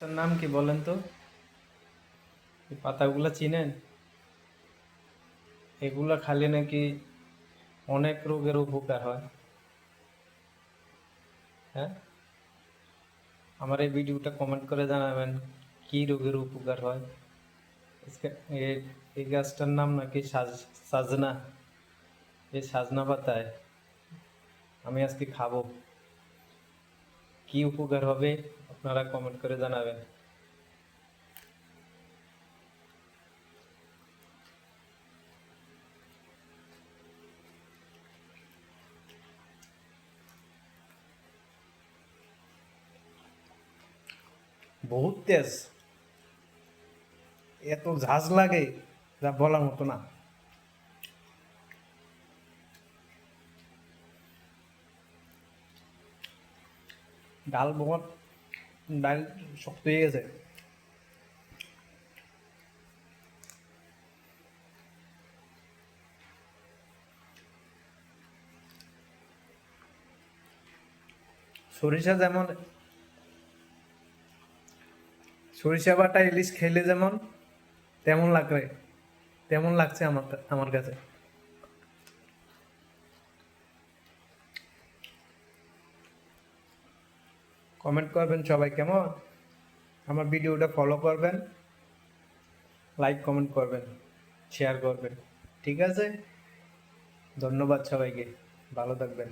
তার নাম কি বলেন তো? এই পাতাগুলো চিনেন? এগুলা খালি নাকি অনেক রোগের উপকার হয়। হ্যাঁ, আমার এই ভিডিওটা কমেন্ট করে জানাবেন কি রোগের উপকার হয়। এই এই গাছটার নাম নাকি সাজনা। এই সাজনা পাতায় আমি আজকে খাবো, কি উপকার হবে আপনারা কমেন্ট করে জানাবেন। বহুত তেজ, এত ঝাঁজ লাগে যা বলার মতো না। ডাল বহুত, ডাল শক্ত হয়ে গেছে। সরিষা যেমন, সরিষা বাটা ইলিশ খেলে যেমন তেমন লাগবে, তেমন লাগছে আমার আমার কাছে। কমেন্ট করবেন সবাই কেমন, আমার ভিডিওটা ফলো করবেন, লাইক কমেন্ট করবেন, শেয়ার করবেন। ঠিক আছে, ধন্যবাদ সবাইকে, ভালো থাকবেন।